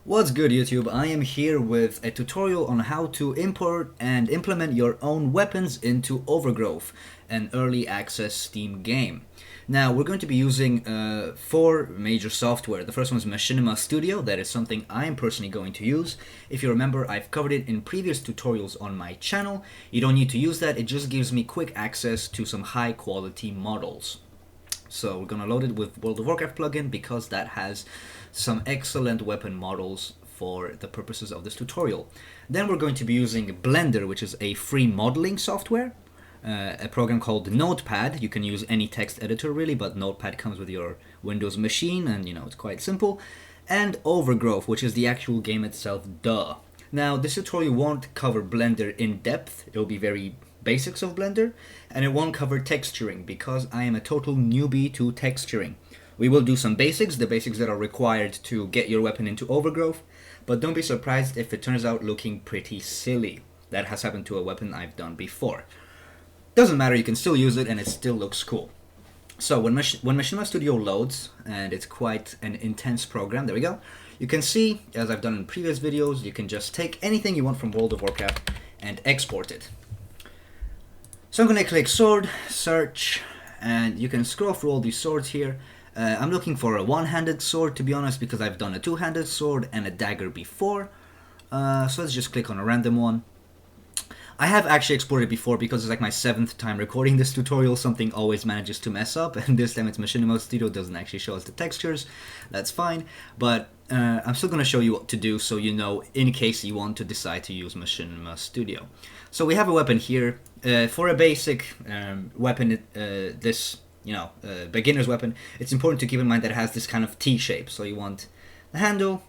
What's good, YouTube? I am here with a tutorial on how to import and implement your own weapons into Overgrowth, an early access Steam game. Now, we're going to be using four major software. The first one is Machinima Studio. That is something I'm personally going to use. If you remember, I've covered it in previous tutorials on my channel. You don't need to use that. It just gives me quick access to some high quality models. So we're gonna load it with World of Warcraft plugin because that has some excellent weapon models for the purposes of this tutorial. Then we're going to be using Blender, which is a free modeling software. A program called Notepad. You can use any text editor really, but Notepad comes with your Windows machine and it's quite simple. And Overgrowth, which is the actual game itself, duh. Now this tutorial won't cover Blender in depth. It will be very basics of Blender, and it won't cover texturing because I am a total newbie to texturing. We will do some basics, the basics that are required to get your weapon into Overgrowth, but don't be surprised if it turns out looking pretty silly. That has happened to a weapon I've done before. Doesn't matter, you can still use it and it still looks cool. So when Machinima Studio loads, and it's quite an intense program, there we go, you can see, as I've done in previous videos, you can just take anything you want from World of Warcraft and export it. So I'm going to click sword, search, and you can scroll through all these swords here. I'm looking for a one-handed sword, to be honest, because I've done a two-handed sword and a dagger before. So let's just click on a random one. I have actually exported before because it's like my 7th time recording this tutorial. Something always manages to mess up, and this time it's Machinima Studio, doesn't actually show us the textures. That's fine, but I'm still going to show you what to do so you know in case you want to decide to use Machinima Studio. So we have a weapon here. For a basic weapon, beginner's weapon, it's important to keep in mind that it has this kind of T shape. So you want the handle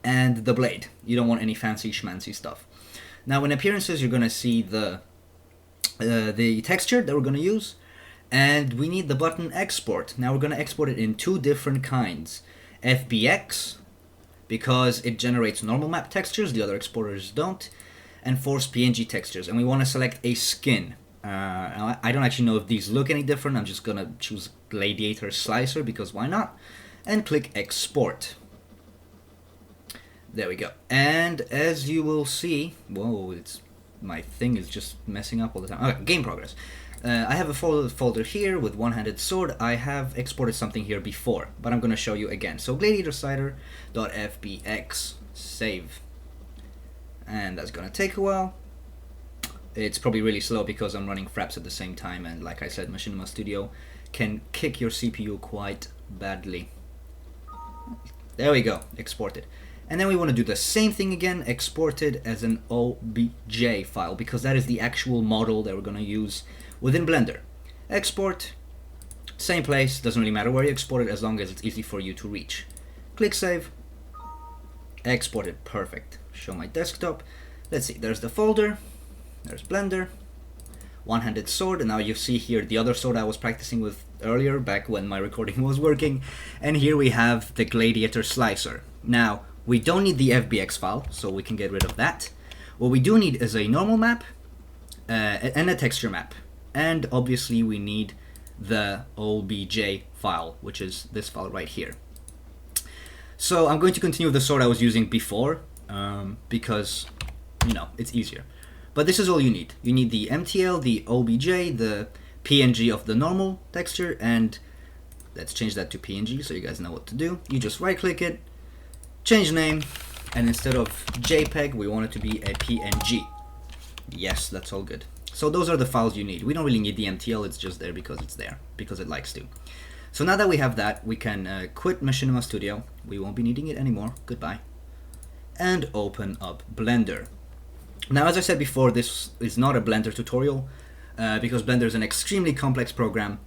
and the blade. You don't want any fancy schmancy stuff. Now in appearances, you're going to see the texture that we're going to use, and we need the button export. Now we're going to export it in two different kinds. FBX, because it generates normal map textures, the other exporters don't, and force PNG textures, and we want to select a skin. I don't actually know if these look any different. I'm just going to choose Gladiator Slicer because why not, and click export. There we go. And as you will see, whoa, my thing is just messing up all the time. Okay, game progress. I have a folder here with one-handed sword. I have exported something here before, but I'm going to show you again. So gladiatorslider.fbx, save. And that's going to take a while. It's probably really slow because I'm running fraps at the same time, and like I said, Machinima Studio can kick your CPU quite badly. There we go, exported. And then we want to do the same thing again, export it as an OBJ file, because that is the actual model that we're going to use within Blender. Export, same place, doesn't really matter where you export it as long as it's easy for you to reach. Click save, export it, perfect. Show my desktop. Let's see, there's the folder, there's Blender, one-handed sword, and now you see here the other sword I was practicing with earlier, back when my recording was working, and here we have the Gladiator Slicer. Now, we don't need the FBX file, so we can get rid of that. What we do need is a normal map and a texture map. And obviously we need the OBJ file, which is this file right here. So I'm going to continue with the sword I was using before, because, it's easier. But this is all you need. You need the MTL, the OBJ, the PNG of the normal texture, and let's change that to PNG so you guys know what to do. You just right-click it, change name, and instead of JPEG, we want it to be a PNG. Yes, that's all good. So those are the files you need. We don't really need the MTL, it's just there because it's there, because it likes to. So now that we have that, we can quit Machinima Studio. We won't be needing it anymore. Goodbye. And open up Blender. Now, as I said before, this is not a Blender tutorial, because Blender is an extremely complex program.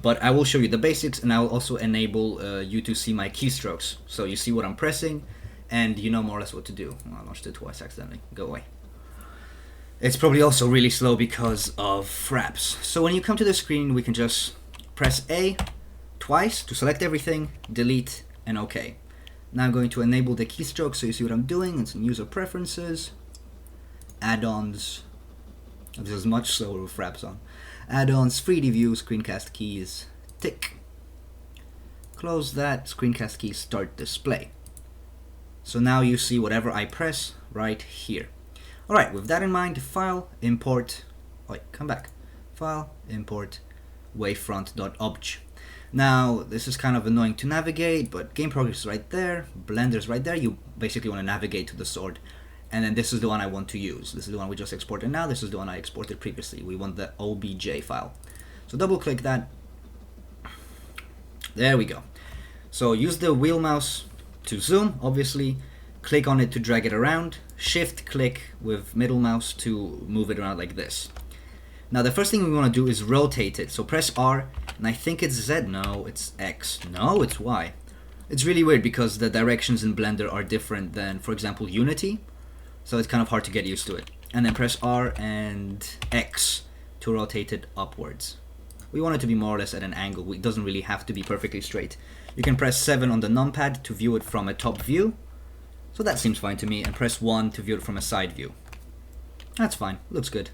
But I will show you the basics, and I will also enable you to see my keystrokes. So you see what I'm pressing, and you know more or less what to do. Well, I launched it twice accidentally. Go away. It's probably also really slow because of fraps. So when you come to the screen, we can just press A twice to select everything, delete, and OK. Now I'm going to enable the keystrokes so you see what I'm doing, and some user preferences, add-ons. This is much slower with fraps on. Add-ons, 3D view, screencast keys, tick. Close that, screencast key, start display. So now you see whatever I press right here. Alright, with that in mind, File, Import, come back. File, Import, wavefront.obj. Now, this is kind of annoying to navigate, but game progress is right there, Blender's right there. You basically want to navigate to the sword. And then this is the one I want to use. This is the one we just exported now. This is the one I exported previously. We want the OBJ file. So double click that. There we go. So use the wheel mouse to zoom, obviously. Click on it to drag it around. Shift click with middle mouse to move it around like this. Now the first thing we want to do is rotate it. So press R, and I think it's Z. No, it's X. No, it's Y. It's really weird because the directions in Blender are different than, for example, Unity. So it's kind of hard to get used to it. And then press R and X to rotate it upwards. We want it to be more or less at an angle. It doesn't really have to be perfectly straight. You can press 7 on the numpad to view it from a top view. So that seems fine to me. And press 1 to view it from a side view. That's fine. Looks good.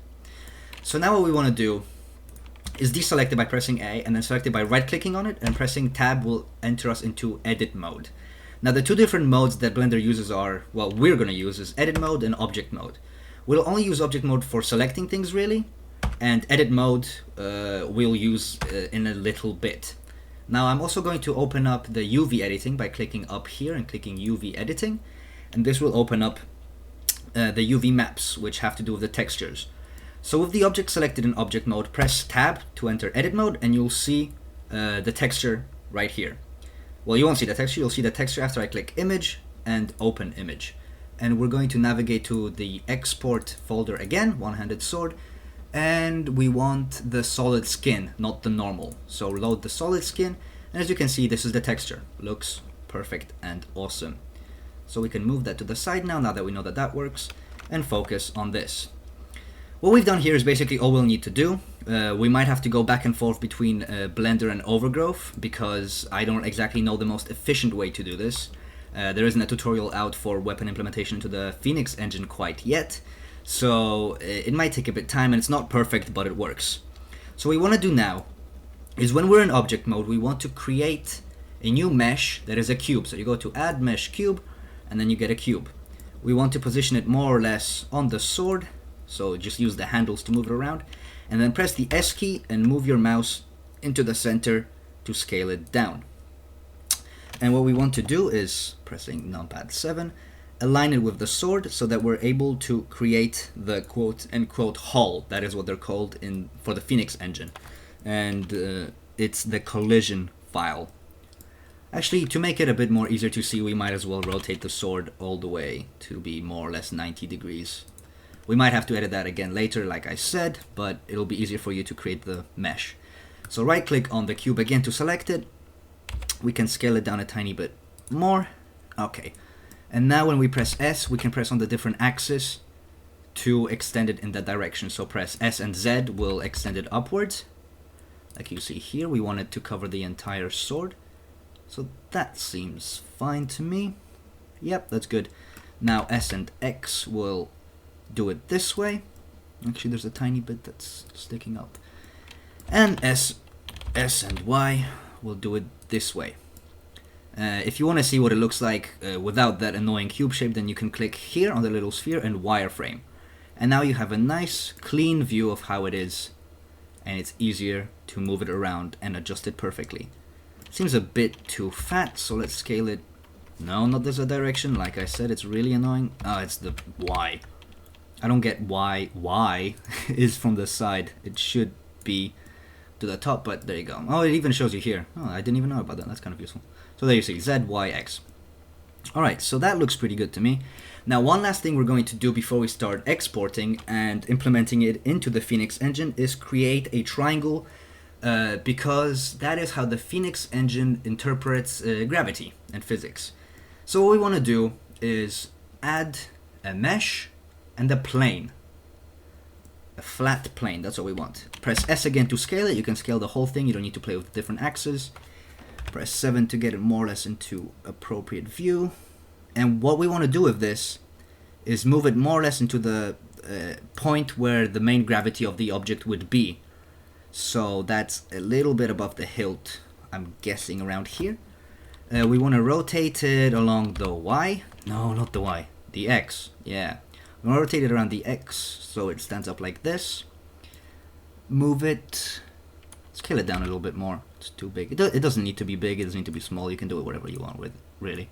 So now what we want to do is deselect it by pressing A, and then select it by right-clicking on it, and pressing Tab will enter us into edit mode. Now the two different modes that Blender uses are, well, we're going to use is edit mode and object mode. We'll only use object mode for selecting things really, and edit mode we'll use in a little bit. Now I'm also going to open up the UV editing by clicking up here and clicking UV editing, and this will open up the UV maps, which have to do with the textures. So with the object selected in object mode, press Tab to enter edit mode, and you'll see the texture right here. Well, you won't see the texture, you'll see the texture after I click image and open image. And we're going to navigate to the export folder again, one-handed sword, and we want the solid skin, not the normal. So load the solid skin, and as you can see, this is the texture. Looks perfect and awesome. So we can move that to the side now that we know that that works, and focus on this. What we've done here is basically all we'll need to do. We might have to go back and forth between Blender and Overgrowth because I don't exactly know the most efficient way to do this. There isn't a tutorial out for weapon implementation into the Phoenix engine quite yet, so it might take a bit of time, and it's not perfect, but it works. So what we want to do now is when we're in object mode, we want to create a new mesh that is a cube. So you go to add mesh cube, and then you get a cube. We want to position it more or less on the sword. So just use the handles to move it around, and then press the S key and move your mouse into the center to scale it down. And what we want to do is, pressing numpad 7, align it with the sword so that we're able to create the quote-unquote hull. That is what they're called for the Phoenix engine. And it's the collision file. Actually, to make it a bit more easier to see, we might as well rotate the sword all the way to be more or less 90 degrees. We might have to edit that again later, like I said, but it'll be easier for you to create the mesh. So right click on the cube again to select it. We can scale it down a tiny bit more. Okay. And now when we press S, we can press on the different axes to extend it in that direction. So press S and Z will extend it upwards. Like you see here, we want it to cover the entire sword. So that seems fine to me. Yep, that's good. Now S and X will do it this way. Actually, there's a tiny bit that's sticking up. And S and Y will do it this way. If you want to see what it looks like without that annoying cube shape, then you can click here on the little sphere and wireframe. And now you have a nice clean view of how it is, and it's easier to move it around and adjust it perfectly. Seems a bit too fat, so let's scale it. No, not this direction. Like I said, it's really annoying. Oh, it's the Y. I don't get why Y is from the side. It should be to the top, but there you go. Oh, it even shows you here. Oh, I didn't even know about that. That's kind of useful. So there you see, Z, Y, X. Alright, so that looks pretty good to me. Now, one last thing we're going to do before we start exporting and implementing it into the Phoenix engine is create a triangle, because that is how the Phoenix engine interprets gravity and physics. So what we want to do is add a mesh and a plane. A flat plane, that's what we want. Press S again to scale it. You can scale the whole thing, you don't need to play with different axes. Press 7 to get it more or less into appropriate view. And what we want to do with this is move it more or less into the point where the main gravity of the object would be. So that's a little bit above the hilt, I'm guessing around here. We want to rotate it along the Y. No, not the Y. The X. Yeah. We want to rotate it around the X so it stands up like this. Move it. Scale it down a little bit more. It's too big. It doesn't need to be big. It doesn't need to be small. You can do it whatever you want with it, really.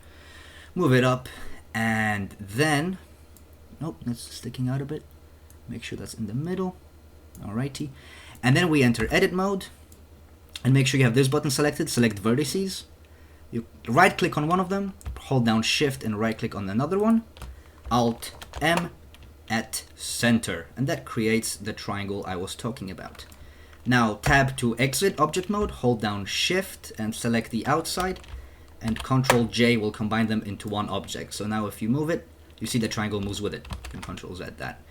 Move it up. And then... Nope, that's sticking out a bit. Make sure that's in the middle. Alrighty. And then we enter edit mode. And make sure you have this button selected. Select vertices. You right click on one of them. Hold down shift and right click on another one. Alt M at center. And that creates the triangle I was talking about. Now tab to exit object mode. Hold down shift and select the outside. And Control J will combine them into one object. So now if you move it, you see the triangle moves with it. You can Control Z that.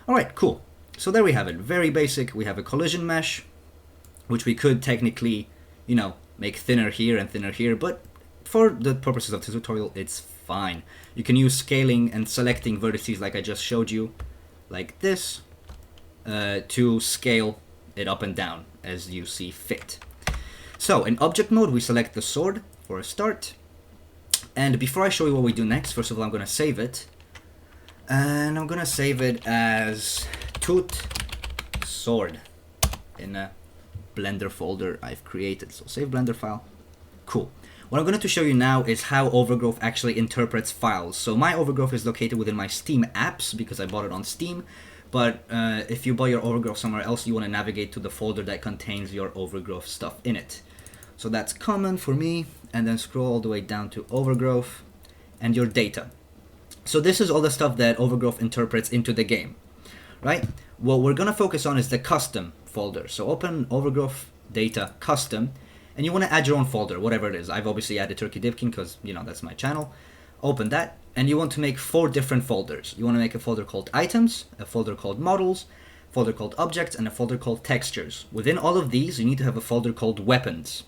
Alright, cool. So there we have it. Very basic. We have a collision mesh, which we could technically, you know, make thinner here and thinner here, but for the purposes of this tutorial, it's fine. You can use scaling and selecting vertices like I just showed you, like this, to scale it up and down as you see fit. So in object mode, we select the sword for a start. And before I show you what we do next, first of all, I'm going to save it. And I'm going to save it as Toot Sword in a Blender folder I've created. So save Blender file. Cool. What I'm going to show you now is how Overgrowth actually interprets files. So my Overgrowth is located within my Steam apps because I bought it on Steam. But if you buy your Overgrowth somewhere else, you want to navigate to the folder that contains your Overgrowth stuff in it. So that's common for me. And then scroll all the way down to Overgrowth and your data. So this is all the stuff that Overgrowth interprets into the game, right? What we're going to focus on is the custom folder. So open Overgrowth data custom, and you want to add your own folder, whatever it is. I've obviously added Turkey Dipkin because, you know, that's my channel. Open that, and you want to make 4 different folders. You want to make a folder called items, a folder called models, a folder called objects, and a folder called textures. Within all of these, you need to have a folder called weapons.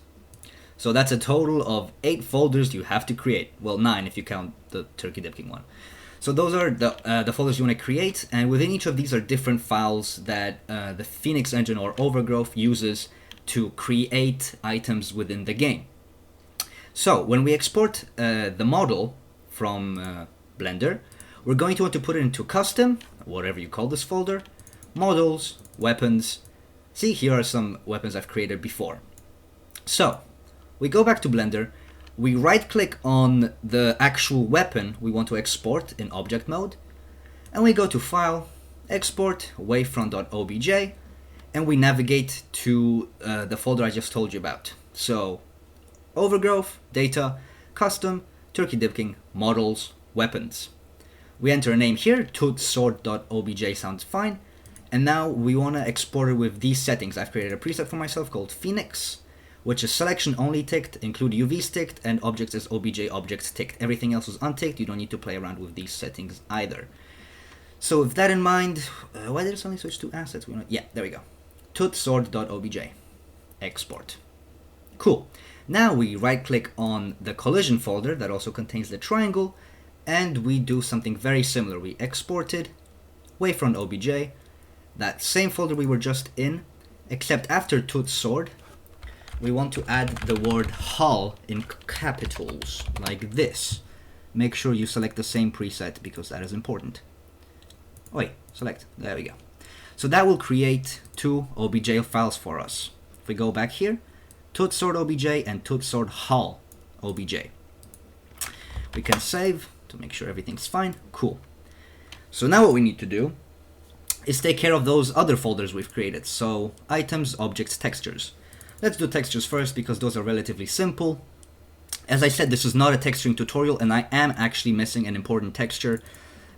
So that's a total of 8 folders you have to create. Well, 9 if you count the Turkey Dipkin one. So those are the folders you want to create, and within each of these are different files that the Phoenix engine or Overgrowth uses to create items within the game. So when we export the model from Blender, we're going to want to put it into custom, whatever you call this folder, models, weapons. See, here are some weapons I've created before. So we go back to Blender. We right click on the actual weapon we want to export in object mode, and we go to File, Export, Wavefront.obj, and we navigate to the folder I just told you about. So Overgrowth, Data, Custom, Turkey Dipkin, Models, Weapons. We enter a name here, tootsword.obj sounds fine, and now we want to export it with these settings. I've created a preset for myself called Phoenix, which is selection only ticked, include UVs ticked, and objects as OBJ objects ticked. Everything else is unticked. You don't need to play around with these settings either. So with that in mind, why did it suddenly switch to assets? Yeah, there we go. Tootsword.obj. Export. Cool. Now we right click on the collision folder that also contains the triangle, and we do something very similar. We exported wavefront.obj, that same folder we were just in, except after Tootsword, we want to add the word hull in capitals, like this. Make sure you select the same preset because that is important. Oh wait, select, there we go. So that will create 2 OBJ files for us. If we go back here, Tootsword OBJ and Tootsword hull OBJ. We can save to make sure everything's fine. Cool. So now what we need to do is take care of those other folders we've created. So items, objects, textures. Let's do textures first because those are relatively simple. As I said, this is not a texturing tutorial, and I am actually missing an important texture,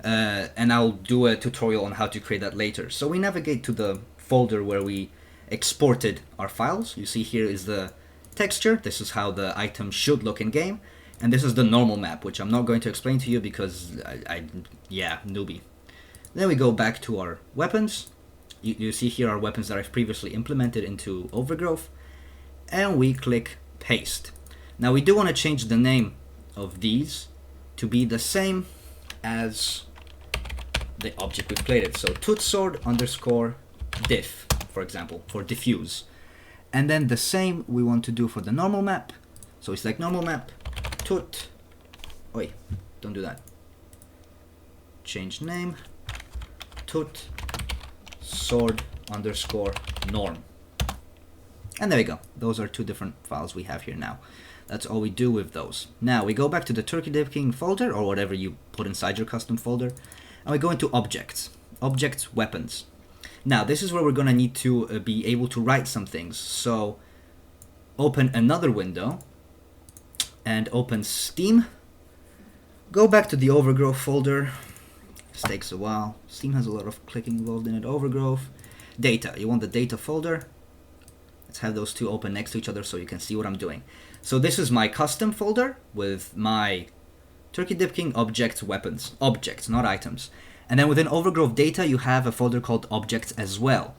and I'll do a tutorial on how to create that later. So we navigate to the folder where we exported our files. You see here is the texture. This is how the item should look in game, and this is the normal map, which I'm not going to explain to you because yeah, newbie. Then we go back to our weapons. You see here are weapons that I've previously implemented into Overgrowth. And we click paste. Now we do want to change the name of these to be the same as the object we've created. So tootsword underscore diff, for example, for diffuse. And then the same we want to do for the normal map. So we select normal map, tut, oi, don't do that, change name, tut sword underscore norm. And there we go. Those are two different files we have here now. That's all we do with those. Now we go back to the Turkey Dip King folder, or whatever you put inside your custom folder, and we go into objects, objects, weapons. Now this is where we're gonna need to be able to write some things. So open another window and open Steam. Go back to the Overgrowth folder. This takes a while. Steam has a lot of clicking involved in it. Overgrowth, data. You want the data folder. Let's have those two open next to each other so you can see what I'm doing. So this is my custom folder with my Turkey Dip King objects, weapons, objects, not items. And then within Overgrowth data, you have a folder called objects as well.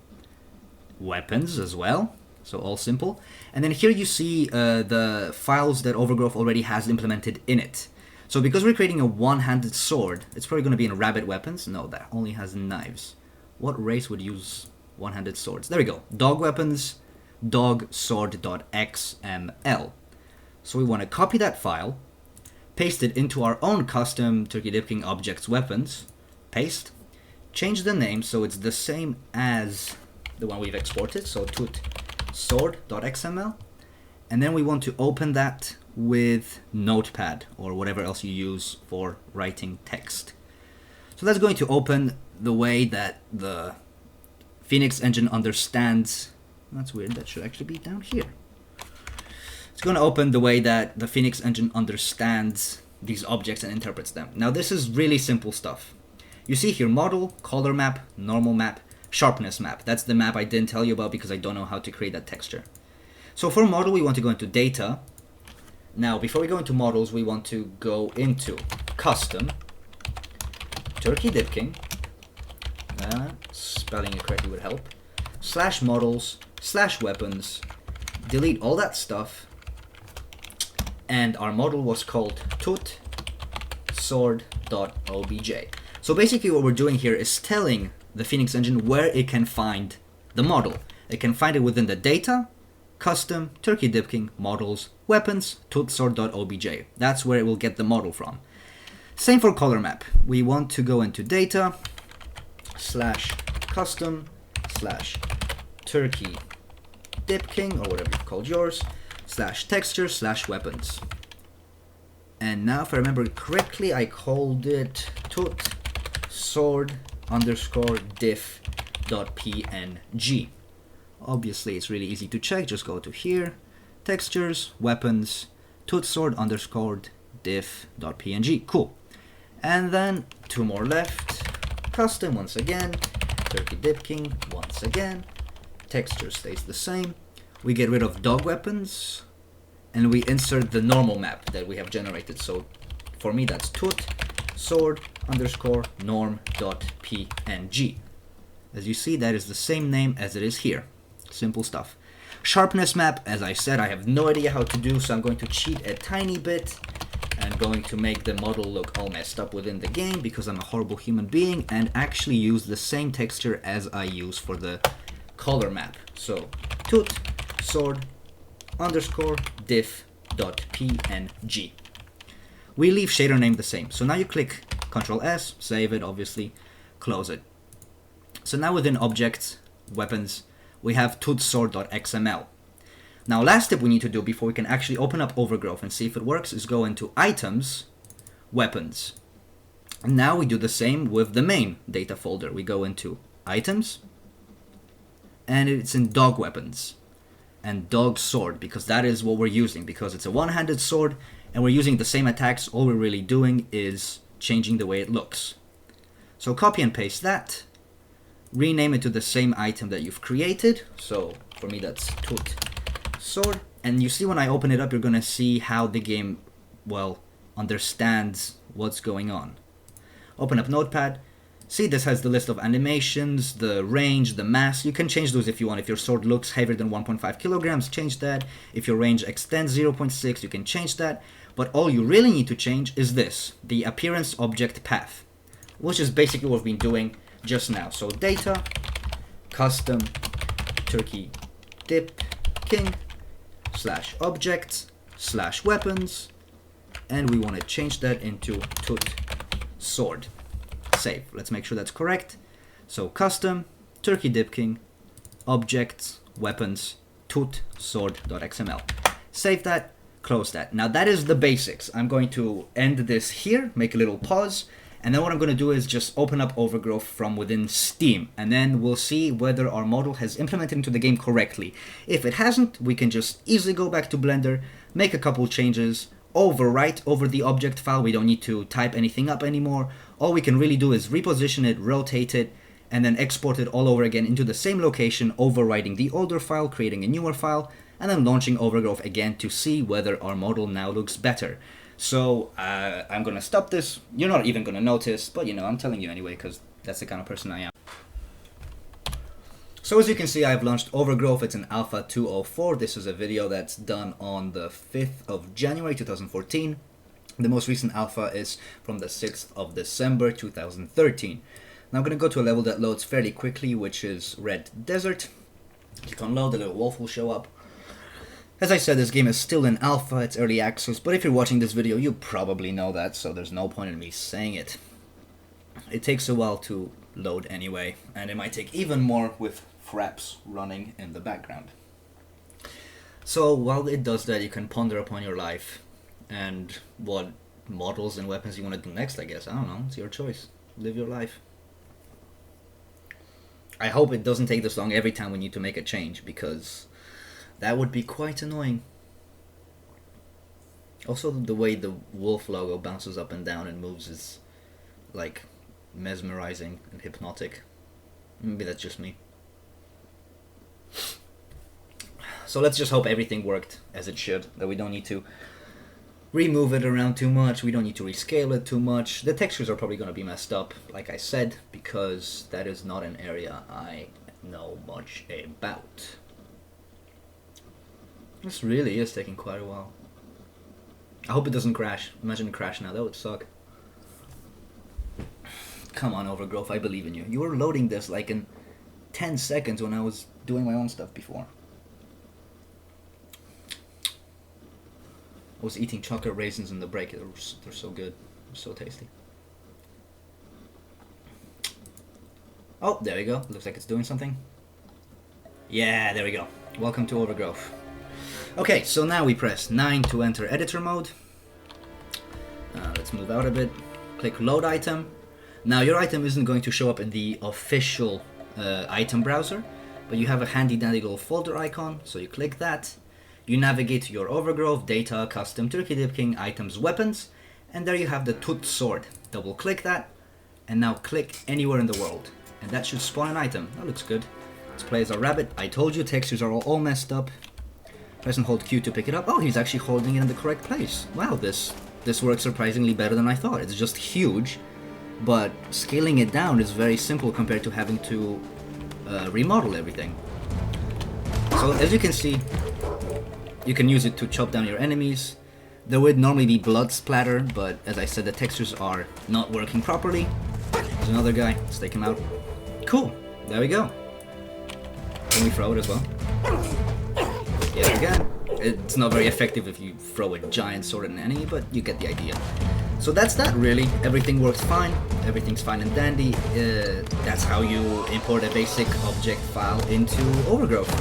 Weapons as well, so all simple. And then here you see the files that Overgrowth already has implemented in it. So because we're creating a one-handed sword, it's probably going to be in rabbit weapons. No, that only has knives. What race would use one-handed swords? There we go. Dog weapons, dog sword.xml. So we want to copy that file, paste it into our own custom Turkey Dip King objects weapons, paste, change the name so it's the same as the one we've exported, so tut sword.xml, and then we want to open that with Notepad or whatever else you use for writing text. So that's going to open the way that the Phoenix engine understands. That's weird, that should actually be down here. It's going to open the way that the Phoenix engine understands these objects and interprets them. Now this is really simple stuff. You see here model, color map, normal map, sharpness map. That's the map I didn't tell you about because I don't know how to create that texture. So for model we want to go into data. Now before we go into models we want to go into custom Turkey Dip King. Spelling it correctly would help. /models /weapons. Delete all that stuff. And our model was called tut sword.obj. So basically what we're doing here is telling the Phoenix engine where it can find the model. It can find it within the data, custom, Turkey Dip King, models, weapons, tut sword.obj. That's where it will get the model from. Same for color map. We want to go into data, /custom, /Turkey Dip King, or whatever you've called yours, /texture, /weapons. And now if I remember correctly, I called it tut sword underscore diff.png. Obviously it's really easy to check, just go to here, textures, weapons, tut sword underscore diff.png. Cool. And then two more left, custom once again, Turkey Dip King once again, texture stays the same. We get rid of dog weapons and we insert the normal map that we have generated. So for me that's tut sword underscore norm.png. As you see, that is the same name as it is here. Simple stuff. Sharpness map, as I said, I have no idea how to do, so I'm going to cheat a tiny bit and going to make the model look all messed up within the game because I'm a horrible human being, and actually use the same texture as I use for the color map. So tut sword underscore diff.png. We leave shader name the same. So now you click Ctrl S, save it, obviously, close it. So now within objects, weapons, we have tutsword.xml. Now last step we need to do before we can actually open up Overgrowth and see if it works is go into items, weapons. And now we do the same with the main data folder. We go into items, and it's in dog weapons and dog sword, because that is what we're using, because it's a one-handed sword and we're using the same attacks. All we're really doing is changing the way it looks. So copy and paste that, rename it to the same item that you've created. So for me that's tut sword, and you see when I open it up you're gonna see how the game, well, understands what's going on. Open up Notepad. See, this has the list of animations, the range, the mass. You can change those if you want. If your sword looks heavier than 1.5 kilograms, change that. If your range extends 0.6, you can change that. But all you really need to change is this, the appearance object path, which is basically what we've been doing just now. So data, custom, Turkey Dip King, /objects, /weapons, and we want to change that into tut sword. Save. Let's make sure that's correct. So custom turkey dip king objects weapons tut sword.xml. Save that, close that. Now that is the basics. I'm going to end this here, make a little pause, and then what I'm going to do is just open up Overgrowth from within Steam, and then we'll see whether our model has implemented into the game correctly. If it hasn't, we can just easily go back to Blender, make a couple changes, overwrite over the object file. We don't need to type anything up anymore. All we can really do is reposition it, rotate it, and then export it all over again into the same location, overwriting the older file, creating a newer file, and then launching Overgrowth again to see whether our model now looks better. So I'm gonna stop this. You're not even gonna notice, but you know, I'm telling you anyway, because that's the kind of person I am. So as you can see, I've launched Overgrowth. It's an Alpha 2.04. This is a video that's done on the 5th of January 2014. The most recent alpha is from the 6th of December 2013. Now I'm gonna go to a level that loads fairly quickly, which is Red Desert. Click on load, the little wolf will show up. As I said, this game is still in alpha, it's early access, but if you're watching this video, you probably know that, so there's no point in me saying it. It takes a while to load anyway, and it might take even more with fraps running in the background. So while it does that, you can ponder upon your life and what models and weapons you want to do next, I guess. I don't know, it's your choice. Live your life. I hope it doesn't take this long every time we need to make a change, because that would be quite annoying. Also, the way the wolf logo bounces up and down and moves is like mesmerizing and hypnotic. Maybe that's just me. So let's just hope everything worked as it should, that we don't need to remove it around too much, we don't need to rescale it too much. The textures are probably going to be messed up, like I said, because that is not an area I know much about. This really is taking quite a while. I hope it doesn't crash. Imagine it crash now, that would suck. Come on, Overgrowth, I believe in you. You were loading this like in 10 seconds when I was doing my own stuff before. I was eating chocolate raisins in the break. They're so good. They're so tasty. Oh, there we go. Looks like it's doing something. Yeah, there we go. Welcome to Overgrowth. Okay, so now we press 9 to enter editor mode. Let's move out a bit. Click load item. Now your item isn't going to show up in the official item browser, but you have a handy dandy little folder icon, so you click that. You navigate to your Overgrowth, data, custom, turkey dip king, items, weapons, and there you have the tut sword. Double click that, and now click anywhere in the world, and that should spawn an item. That looks good. Let's play as a rabbit. I told you, textures are all messed up. Press and hold Q to pick it up. Oh, he's actually holding it in the correct place. Wow, this works surprisingly better than I thought. It's just huge, but scaling it down is very simple compared to having to remodel everything. So as you can see, you can use it to chop down your enemies. There would normally be blood splatter, but as I said, the textures are not working properly. There's another guy. Let's take him out. Cool. There we go. Can we throw it as well? Yeah, again. It's not very effective if you throw a giant sword at an enemy, but you get the idea. So that's that, really. Everything works fine. Everything's fine and dandy. That's how you import a basic object file into Overgrowth.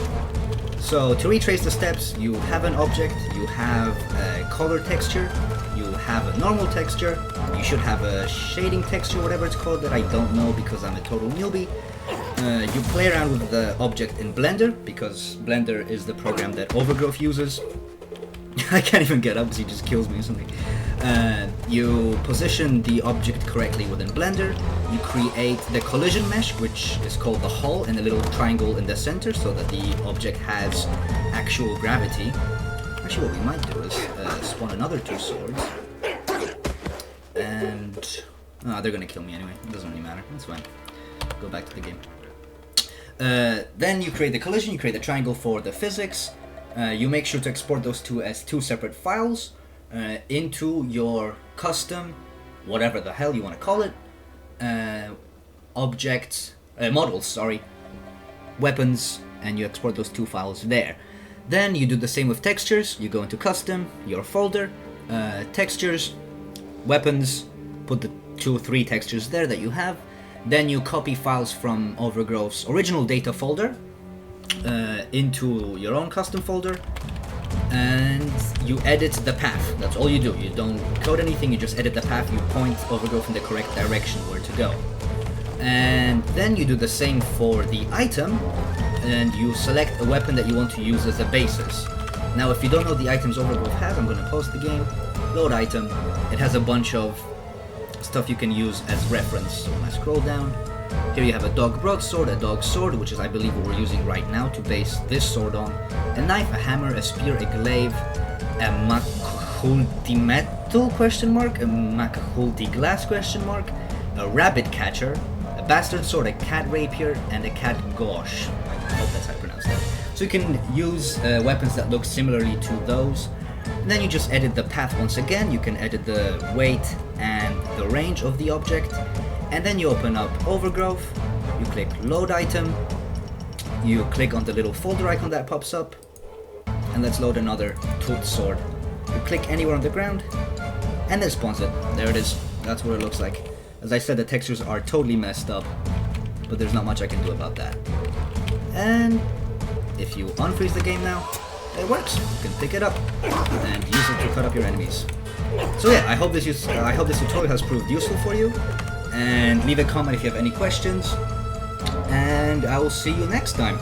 So to retrace the steps, you have an object, you have a color texture, you have a normal texture, you should have a shading texture, whatever it's called, that I don't know because I'm a total newbie. You play around with the object in Blender, because Blender is the program that Overgrowth uses. I can't even get up because he just kills me or something. You position the object correctly within Blender. You create the collision mesh, which is called the hull, and a little triangle in the center so that the object has actual gravity. Actually, what we might do is spawn another two swords. And they're gonna kill me anyway. It doesn't really matter. That's fine. Go back to the game. Then you create the collision, you create the triangle for the physics. You make sure to export those two as two separate files into your custom, whatever the hell you want to call it, models, weapons, and you export those two files there. Then you do the same with textures. You go into custom, your folder, textures, weapons, put the 2 or 3 textures there that you have. Then you copy files from Overgrowth's original data folder into your own custom folder, and you edit the path. That's all you do. You don't code anything, you just edit the path, you point Overgrowth in the correct direction where to go. And then you do the same for the item, and you select a weapon that you want to use as a basis. Now if you don't know the items Overgrowth has, I'm going to pause the game, load item. It has a bunch of stuff you can use as reference. So when I scroll down, here you have a dog broadsword, a dog sword, which is I believe what we're using right now to base this sword on, a knife, a hammer, a spear, a glaive, a macahulti question mark, a macahulti glass question mark, a rabbit catcher, a bastard sword, a cat rapier, and a cat gauche. I hope that's how I pronounce that. So you can use weapons that look similarly to those. And then you just edit the path once again. You can edit the weight and the range of the object. And then you open up Overgrowth, you click load item, you click on the little folder icon that pops up, and let's load another tooth sword. You click anywhere on the ground, and then spawns it. There it is. That's what it looks like. As I said, the textures are totally messed up, but there's not much I can do about that. And if you unfreeze the game now, it works. You can pick it up and use it to cut up your enemies. So yeah, I hope this tutorial has proved useful for you. And leave a comment if you have any questions. And I will see you next time.